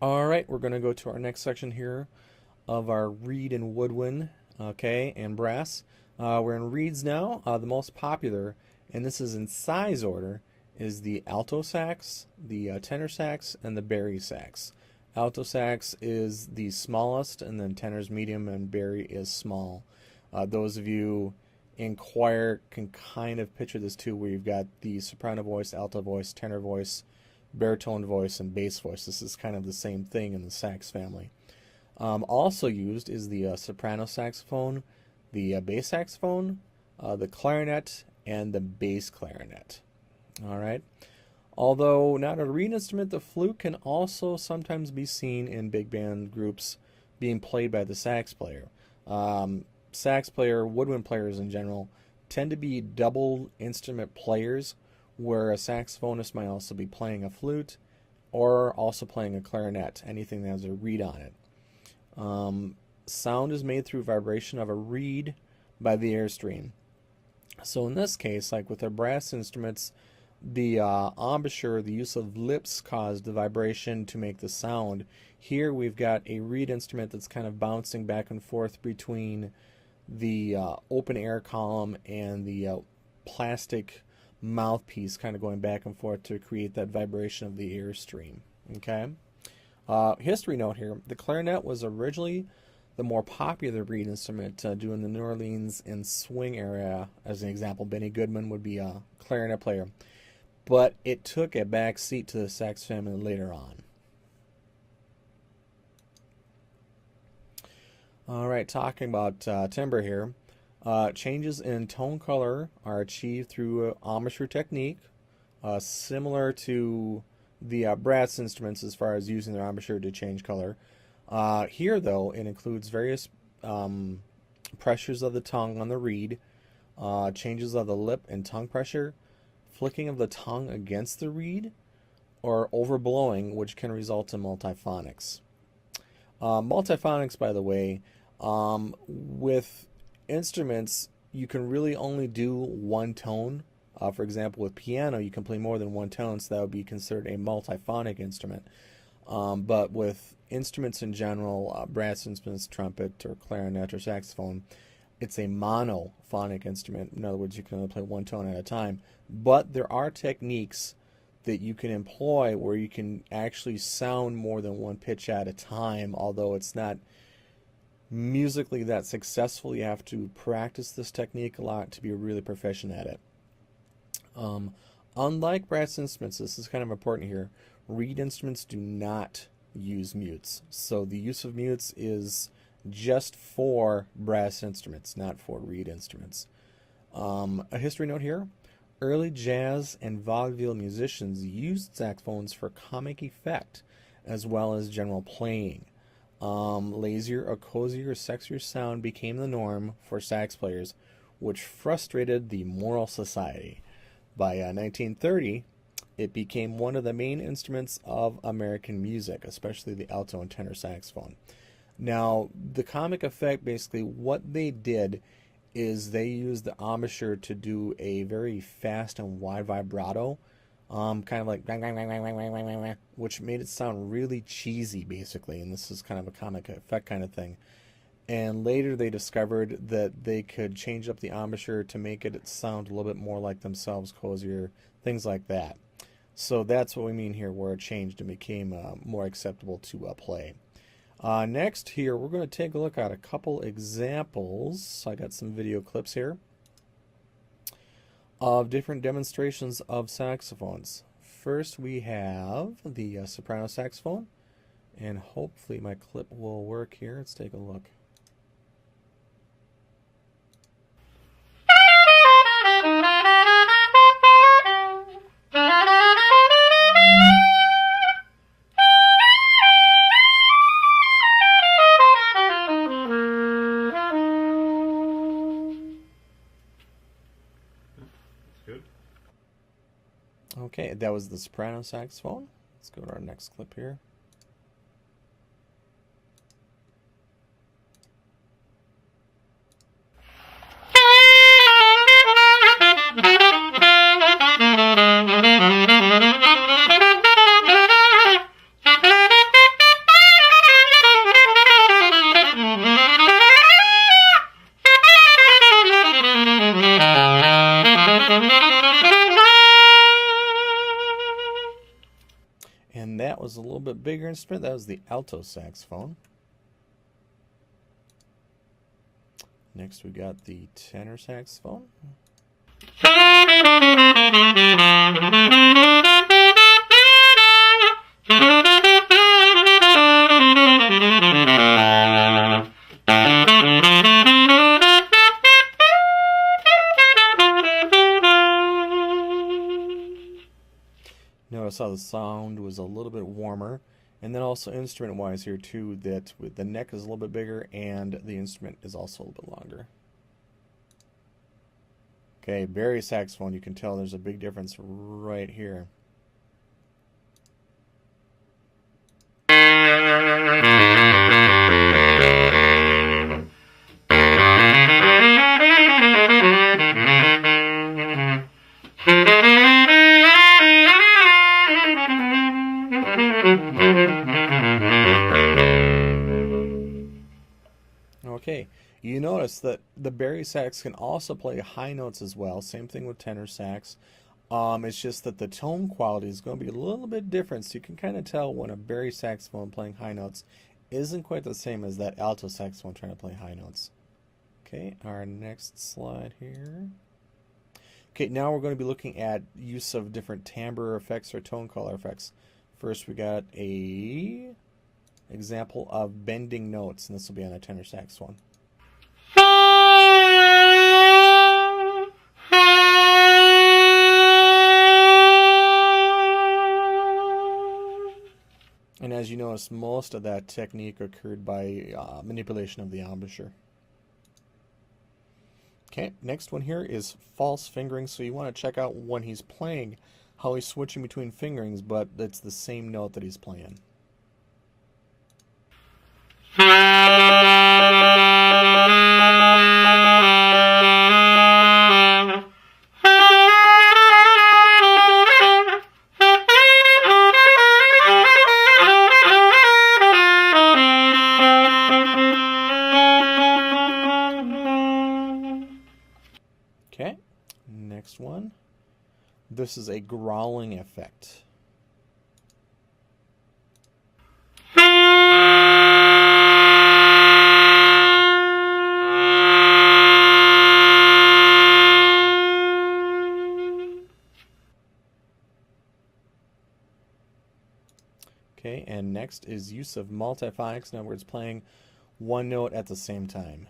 All right, we're going to go to our next section here of our reed and woodwind, okay, and brass. We're in reeds now. The most popular, and this is in size order, is the alto sax, the tenor sax, and the bari sax. Alto sax is the smallest, and then tenor's medium, and bari is small. Those of you in choir can kind of picture this too, where you've got the soprano voice, alto voice, tenor voice, baritone voice, and bass voice. This is kind of the same thing in the sax family. Also used is the soprano saxophone, the bass saxophone, the clarinet, and the bass clarinet. All right. Although not a reed instrument, the flute can also sometimes be seen in big band groups being played by the sax player. Sax player, woodwind players in general, tend to be double instrument players, where a saxophonist might also be playing a flute or also playing a clarinet, anything that has a reed on it. Sound is made through vibration of a reed by the airstream. So in this case, like with our brass instruments, the embouchure, the use of lips, caused the vibration to make the sound. Here we've got a reed instrument that's kind of bouncing back and forth between the open air column and the plastic mouthpiece, kind of going back and forth to create that vibration of the airstream. Okay. History note here: the clarinet was originally the more popular reed instrument during the New Orleans and swing area. As an example, Benny Goodman would be a clarinet player, but it took a back seat to the sax family later on. All right, talking about timbre here. Changes in tone color are achieved through embouchure technique, similar to the brass instruments as far as using their embouchure to change color. Here, though, it includes various pressures of the tongue on the reed, changes of the lip and tongue pressure, flicking of the tongue against the reed, or overblowing, which can result in multiphonics. Multiphonics, by the way, with instruments, you can really only do one tone. For example, with piano, you can play more than one tone, so that would be considered a multiphonic instrument. But with instruments in general, brass instruments, trumpet or clarinet or saxophone, it's a monophonic instrument. In other words, you can only play one tone at a time. But there are techniques that you can employ where you can actually sound more than one pitch at a time, although it's not musically that successful. You have to practice this technique a lot to be really proficient at it. Unlike brass instruments, this is kind of important here, reed instruments do not use mutes. So the use of mutes is just for brass instruments, not for reed instruments. A history note here: early jazz and vaudeville musicians used saxophones for comic effect as well as general playing. Lazier, a cozier, sexier sound became the norm for sax players, which frustrated the moral society. By 1930, it became one of the main instruments of American music, especially the alto and tenor saxophone. Now, the comic effect, basically what they did is they used the embouchure to do a very fast and wide vibrato, kind of like bang, bang, bang, bang, bang, bang, bang, bang, bang, which made it sound really cheesy, basically, and this is kind of a comic effect kind of thing. And later they discovered that they could change up the embouchure to make it sound a little bit more like themselves, cozier, things like that. So that's what we mean here, where it changed and became more acceptable to play. Next here, we're going to take a look at a couple examples. I got some video clips here of different demonstrations of saxophones. First, we have the soprano saxophone, and hopefully my clip will work here. Let's take a look. Okay, that was the soprano saxophone. Let's go to our next clip here. And that was a little bit bigger instrument. That was the alto saxophone. Next we got the tenor saxophone. Notice how the sound was a little bit warmer. And then also instrument-wise here too, that the neck is a little bit bigger and the instrument is also a little bit longer. Okay, bass saxophone, you can tell there's a big difference right here. Okay, you notice that the bass sax can also play high notes as well. Same thing with tenor sax. It's just that the tone quality is going to be a little bit different, so you can kind of tell when a bass saxophone playing high notes isn't quite the same as that alto saxophone trying to play high notes. Okay, our next slide here. Okay, now we're going to be looking at use of different timbre effects or tone color effects. First, we got a example of bending notes, and this will be on a tenor sax one. And as you notice, most of that technique occurred by manipulation of the embouchure. Okay, next one here is false fingering. So you want to check out when he's playing how he's switching between fingerings, but it's the same note that he's playing. Okay, next one. This is a growling effect. Okay, and next is use of multiphonics. In other words, playing one note at the same time.